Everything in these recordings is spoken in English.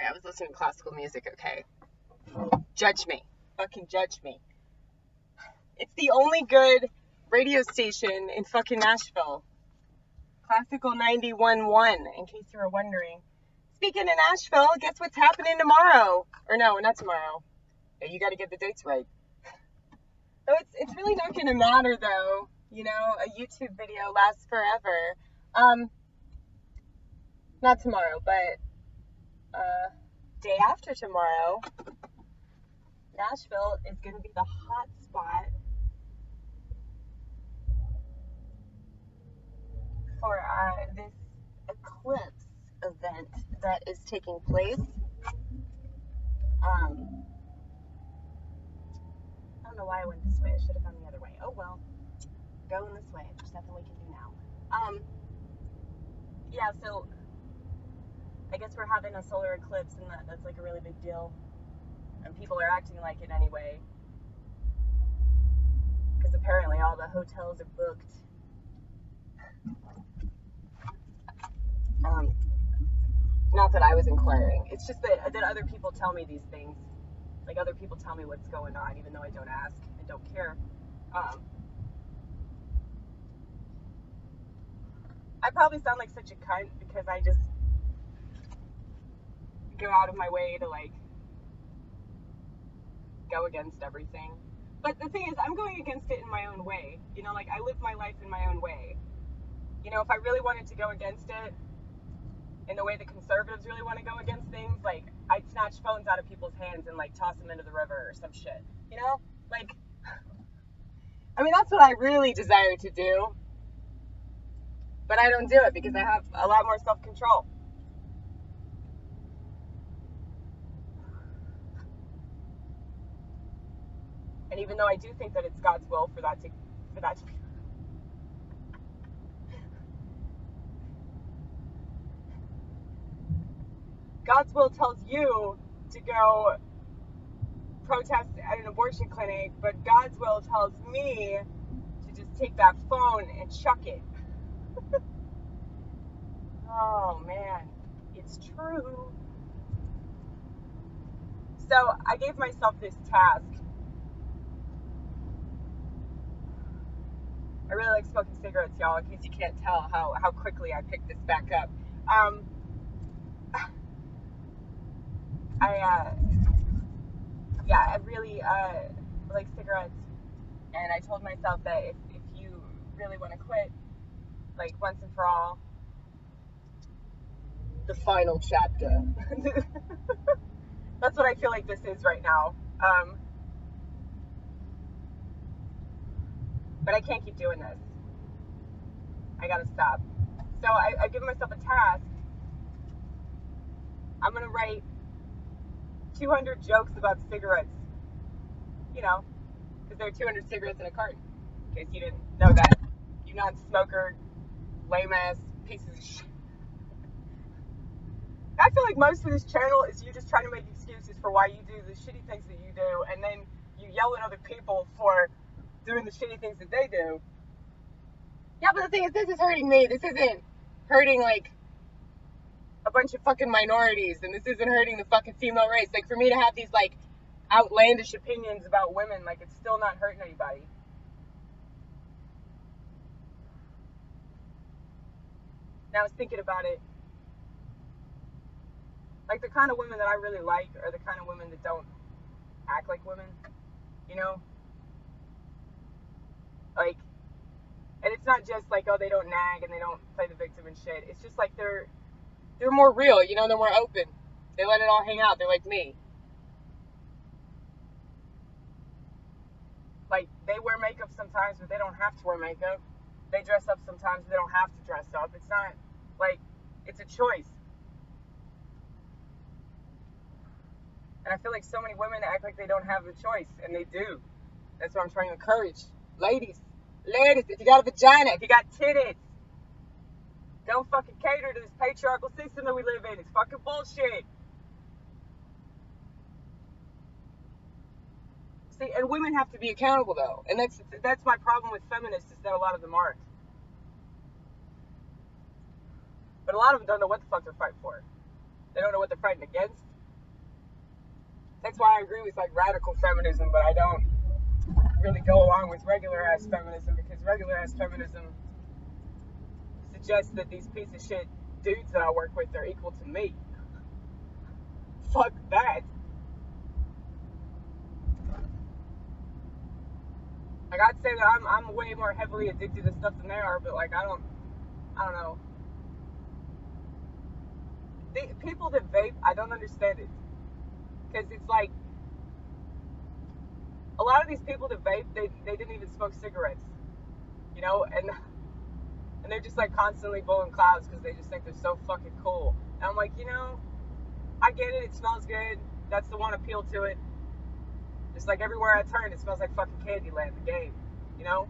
I was listening to classical music, okay? Judge me. Fucking judge me. It's the only good radio station in fucking Nashville. Classical 91.1, in case you were wondering. Speaking of Nashville, guess what's happening tomorrow? Or no, not tomorrow. Yeah, you gotta get the dates right. So it's really not gonna matter though. You know, a YouTube video lasts forever. Not tomorrow, but day after tomorrow, Nashville is going to be the hot spot for this eclipse event that is taking place. I don't know why I went this way. I should have gone the other way. Oh well, going this way. There's nothing we can do now. Yeah, so I guess we're having a solar eclipse, and that's like a really big deal. And people are acting like it anyway. Because apparently all the hotels are booked. Not that I was inquiring. It's just that other people tell me these things. Like other people tell me what's going on, even though I don't ask and don't care. I probably sound like such a cunt because I just go out of my way to like go against everything. But the thing is, I'm going against it in my own way. You know, like I live my life in my own way. You know, if I really wanted to go against it in the way the conservatives really want to go against things, like I'd snatch phones out of people's hands and like toss them into the river or some shit. You know, like, I mean, that's what I really desire to do. But I don't do it because I have a lot more self-control. And even though I do think that it's God's will for that to be, God's will tells you to go protest at an abortion clinic, but God's will tells me to just take that phone and chuck it. Oh man, it's true. So I gave myself this task. I really like smoking cigarettes, y'all, in case you can't tell how quickly I picked this back up. I really like cigarettes, and I told myself that if you really want to quit, like once and for all, the final chapter. That's what I feel like this is right now. But I can't keep doing this. I gotta stop. So I've given myself a task. I'm gonna write 200 jokes about cigarettes. You know, because there are 200 cigarettes in a carton. In case you didn't know that. You non-smoker, lame-ass pieces of shit. I feel like most of this channel is you just trying to make excuses for why you do the shitty things that you do, and then you yell at other people for doing the shitty things that they do. Yeah, but the thing is, this is hurting me. This isn't hurting, like, a bunch of fucking minorities, and this isn't hurting the fucking female race. Like, for me to have these, like, outlandish opinions about women, like, it's still not hurting anybody. Now I was thinking about it. Like, the kind of women that I really like are the kind of women that don't act like women, you know? Like, and it's not just like, oh, they don't nag and they don't play the victim and shit. It's just like they're more real, you know? They're more open. They let it all hang out. They're like me. Like, they wear makeup sometimes, but they don't have to wear makeup. They dress up sometimes, but they don't have to dress up. It's not, like, it's a choice. And I feel like so many women act like they don't have a choice, and they do. That's what I'm trying to encourage. Ladies, if you got a vagina, if you got titties, don't fucking cater to this patriarchal system that we live in. It's fucking bullshit. See, and women have to be accountable, though. And that's my problem with feminists, is that a lot of them aren't. But a lot of them don't know what the fuck they're fighting for. They don't know what they're fighting against. That's why I agree with like radical feminism, but I don't really go along with regular ass feminism, because regular ass feminism suggests that these piece of shit dudes that I work with are equal to me. Fuck that. Like, I'd say that I'm way more heavily addicted to stuff than they are, but like I don't know. People that vape, I don't understand it, because it's like a lot of these people that vape, they didn't even smoke cigarettes, you know, and they're just like constantly blowing clouds because they just think they're so fucking cool. And I'm like, you know, I get it. It smells good. That's the one appeal to it. Just like everywhere I turn, it smells like fucking Candyland, the game, you know?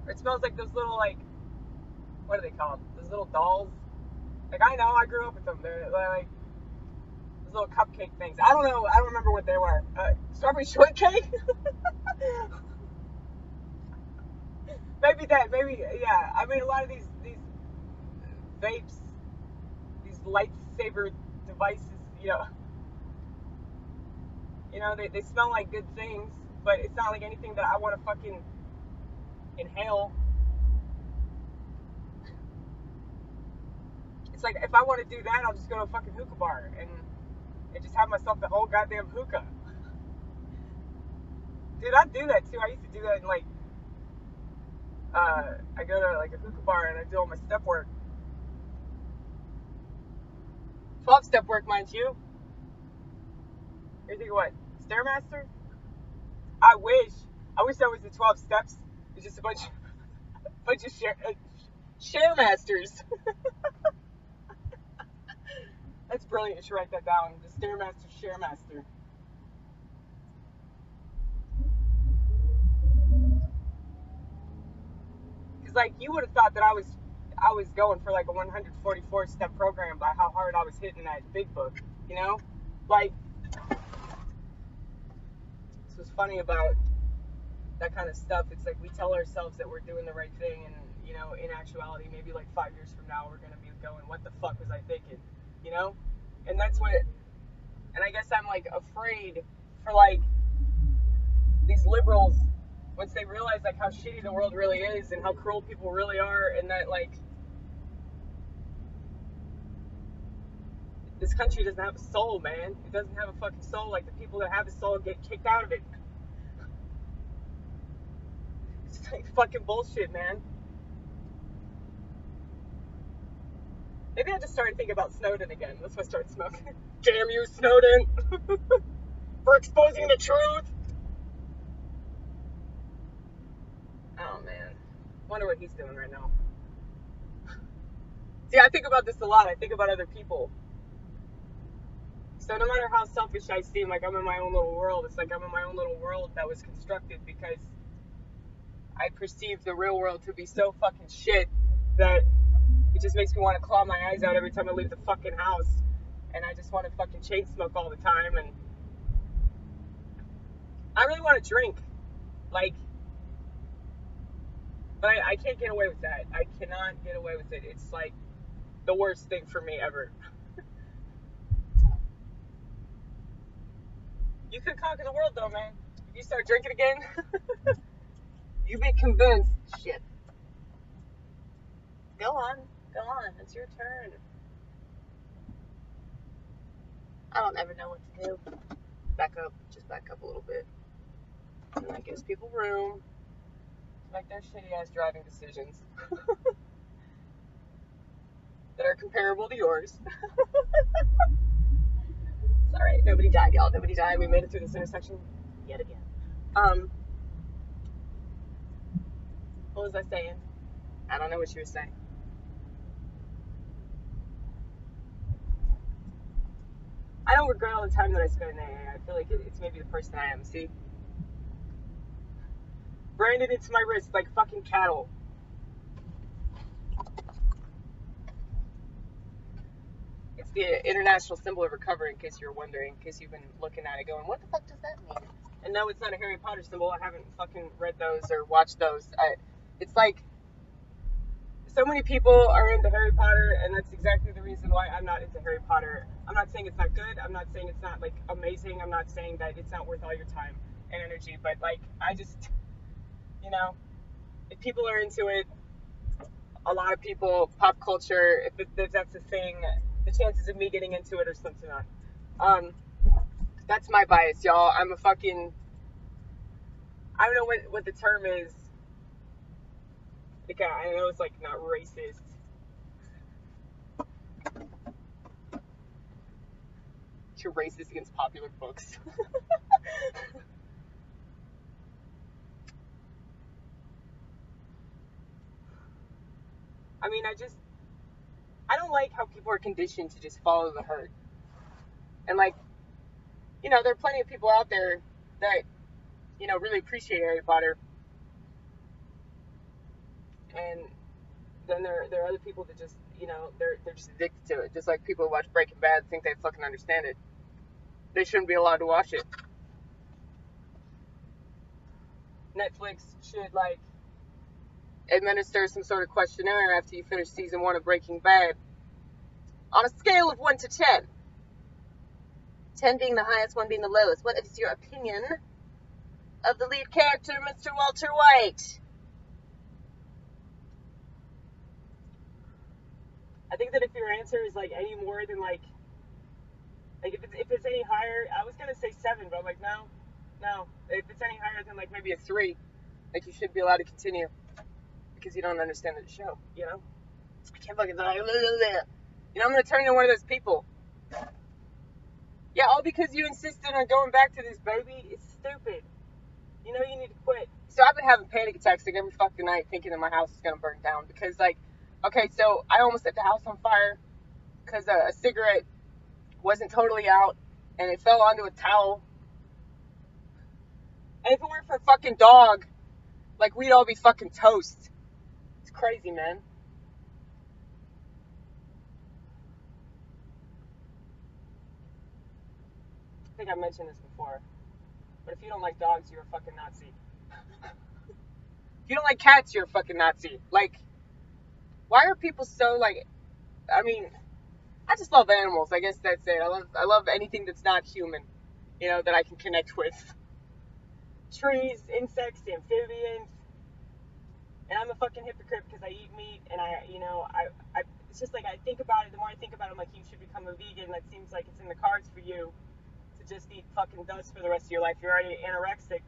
Or it smells like those little, like, what are they called? Those little dolls. Like, I know, I grew up with them. They're like those little cupcake things. I don't know. I don't remember what they were. Strawberry shortcake? Maybe, yeah. I mean, a lot of these vapes, these lightsaber devices, they smell like good things, but it's not like anything that I want to fucking inhale. It's like, if I want to do that, I'll just go to a fucking hookah bar and just have myself the whole goddamn hookah. Dude, I do that too. I used to do that in like, I go to like a hookah bar and I do all my step work. 12 step work, mind you. You're thinking what? Stairmaster? I wish that was the 12 steps. It's just a bunch of share masters. That's brilliant. You should write that down. The Stairmaster Sharemaster. Because like, you would have thought that I was going for like a 144 step program by how hard I was hitting that big book, you know? Like, this was funny about that kind of stuff. It's like we tell ourselves that we're doing the right thing, and in actuality, maybe like 5 years from now, we're gonna be going, what the fuck was I thinking, you know? And that's what, and I guess I'm like afraid for like these liberals, once they realize like how shitty the world really is and how cruel people really are, and that like this country doesn't have a soul, man. It doesn't have a fucking soul. Like, the people that have a soul get kicked out of it. It's like fucking bullshit, man. Maybe I just started thinking about Snowden again. That's why I started smoking. Damn you, Snowden, for exposing the truth. Oh man, wonder what he's doing right now. See, I think about this a lot. I think about other people. So no matter how selfish I seem, like I'm in my own little world, it's like I'm in my own little world that was constructed because I perceive the real world to be so fucking shit that it just makes me want to claw my eyes out every time I leave the fucking house. And I just want to fucking chain smoke all the time. And I really want to drink. Like, but I can't get away with that. I cannot get away with it. It's like the worst thing for me ever. You could conquer the world though, man. If you start drinking again, you be convinced. Shit. Go on. It's your turn. I don't ever know what to do. Just back up a little bit. And that gives people room to make their shitty ass driving decisions that are comparable to yours. It's alright. Nobody died, y'all. Nobody died. We made it through this intersection yet again. What was I saying? I don't know what you were saying. I don't regret all the time that I spent in AA. I feel like it's maybe the person I am. See? Branded into my wrist like fucking cattle. It's the international symbol of recovery, in case you're wondering, in case you've been looking at it going, what the fuck does that mean? And no, it's not a Harry Potter symbol. I haven't fucking read those or watched those. It's like so many people are into Harry Potter, and that's exactly the reason why I'm not into Harry Potter. I'm not saying it's not good. I'm not saying it's not like amazing. I'm not saying that it's not worth all your time and energy. But like, I just, you know, if people are into it, a lot of people, pop culture, if that's a thing, the chances of me getting into it are slim to none. That's my bias, y'all. I'm a fucking, I don't know what the term is. Like, I know it's like not racist. You're racist against popular books. I mean, I don't like how people are conditioned to just follow the herd. And like, you know, there are plenty of people out there that, you know, really appreciate Harry Potter. And then there are other people that just, you know, they're just addicted to it. Just like people who watch Breaking Bad think they fucking understand it. They shouldn't be allowed to watch it. Netflix should like administer some sort of questionnaire after you finish season 1 of Breaking Bad on a scale of 1 to 10. 10 being the highest, 1 being the lowest. What is your opinion of the lead character, Mr. Walter White? I think that if your answer is like any more than like if it's any higher, I was gonna say 7, but I'm like no. If it's any higher than like maybe a 3, like you should be allowed to continue because you don't understand the show. You know, I can't fucking talk. You know, I'm gonna turn into one of those people. Yeah, all because you insisted on going back to this baby. It's stupid. You know you need to quit. So I've been having panic attacks like every fucking night thinking that my house is gonna burn down because like, okay, so I almost set the house on fire because a cigarette wasn't totally out and it fell onto a towel. And if it weren't for a fucking dog, like we'd all be fucking toast. It's crazy, man. I think I mentioned this before. But if you don't like dogs, you're a fucking Nazi. If you don't like cats, you're a fucking Nazi. Like, why are people so like, I mean, I just love animals. I guess that's it. I love anything that's not human, you know, that I can connect with. Trees, insects, amphibians. And I'm a fucking hypocrite because I eat meat and it's just like I think about it. The more I think about it, I'm like, you should become a vegan. That seems like it's in the cards for you to just eat fucking dust for the rest of your life. You're already anorexic.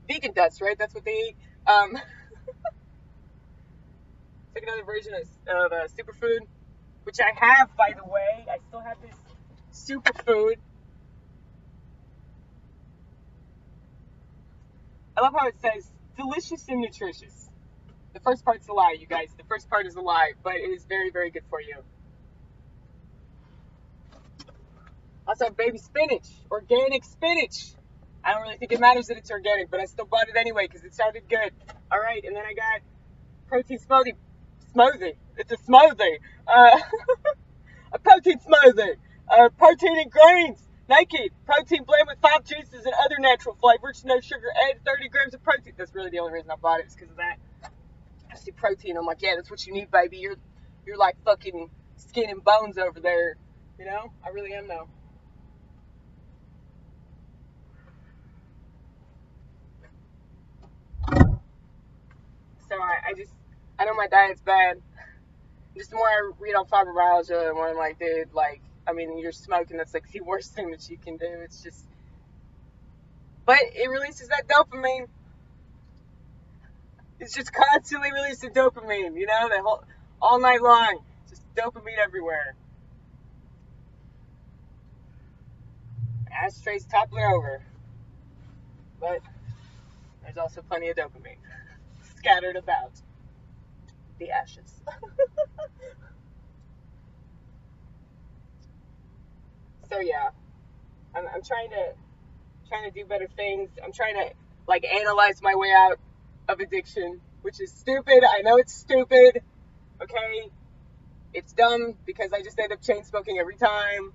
Vegan dust, right? That's what they eat. It's like another version of superfood, which I have, by the way. I still have this superfood. I love how it says delicious and nutritious. The first part's a lie, you guys. The first part is a lie, but it is very, very good for you. Also, baby spinach, organic spinach. I don't really think it matters that it's organic, but I still bought it anyway because it sounded good. All right, and then I got protein smoothie. It's a smoothie. A protein smoothie. Protein and grains. Naked. Protein blend with 5 juices and other natural flavors. No sugar added. 30 grams of protein. That's really the only reason I bought it is because of that. I see protein. I'm like, yeah, that's what you need, baby. You're like fucking skin and bones over there. You know? I really am, though. So I know my diet's bad. Just the more I read on fibromyalgia, the more I'm like, dude, like, I mean, you're smoking. That's like the worst thing that you can do. It's just, but it releases that dopamine. It's just constantly releasing dopamine, you know, all night long. Just dopamine everywhere. Ashtrays toppling over. But there's also plenty of dopamine scattered about the ashes. So yeah, I'm trying to do better things. I'm trying to like analyze my way out of addiction, which is stupid. I know it's stupid. Okay, it's dumb because I just end up chain smoking every time.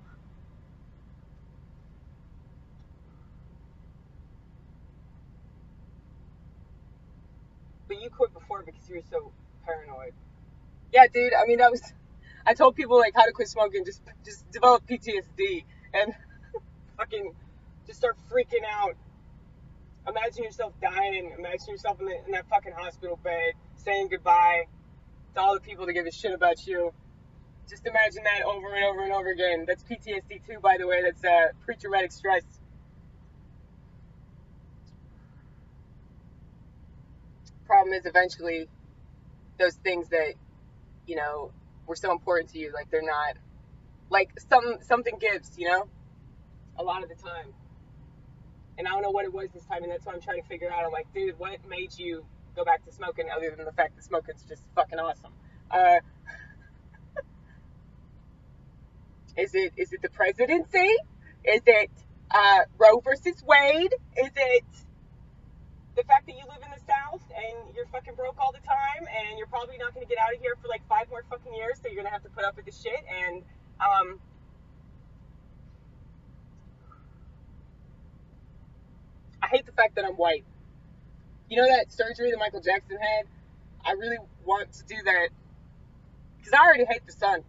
But you quit before because you were so paranoid. Yeah, dude. I mean, I told people like how to quit smoking. Just develop PTSD and fucking just start freaking out. Imagine yourself dying. Imagine yourself in that fucking hospital bed saying goodbye to all the people that give a shit about you. Just imagine that over and over and over again. That's PTSD too, by the way. That's pre-traumatic stress. Problem is, eventually, those things that, you know, were so important to you, like, they're not, like, something gives, you know, a lot of the time. And I don't know what it was this time, and that's what I'm trying to figure out. I'm like, dude, what made you go back to smoking other than the fact that smoking's just fucking awesome? Is it the presidency? Is it Roe versus Wade? Is it the fact that you live in the South and you're fucking broke all the time and you're probably not going to get out of here for like 5 more fucking years, so you're going to have to put up with this shit? And I hate the fact that I'm white. You know that surgery that Michael Jackson had? I really want to do that because I already hate the sun.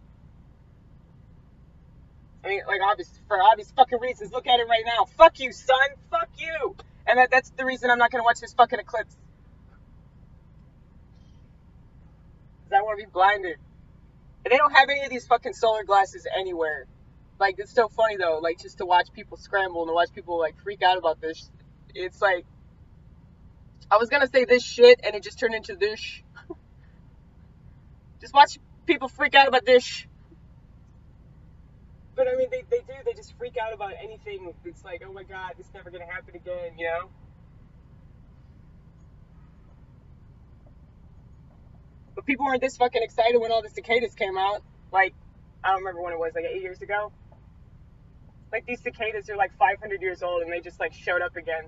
I mean, like, for obvious fucking reasons. Look at it right now. Fuck you, son. Fuck you. And that's the reason I'm not going to watch this fucking eclipse. Because I want to be blinded. And they don't have any of these fucking solar glasses anywhere. Like, it's so funny, though. Like, just to watch people scramble and to watch people, like, freak out about this. It's like, I was going to say this shit, and it just turned into this. Just watch people freak out about this. But I mean, they do. They just freak out about anything. It's like, oh my god, this is never going to happen again, you know? But people weren't this fucking excited when all the cicadas came out. Like, I don't remember when it was, like 8 years ago. Like, these cicadas are like 500 years old and they just like showed up again.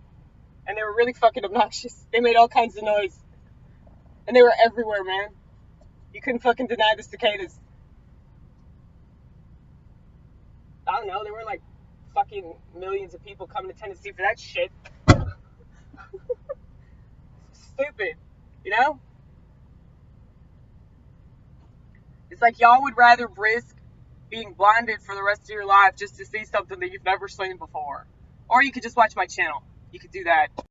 And they were really fucking obnoxious. They made all kinds of noise. And they were everywhere, man. You couldn't fucking deny the cicadas. I don't know, there were like fucking millions of people coming to Tennessee for that shit. Stupid, you know? It's like y'all would rather risk being blinded for the rest of your life just to see something that you've never seen before. Or you could just watch my channel. You could do that.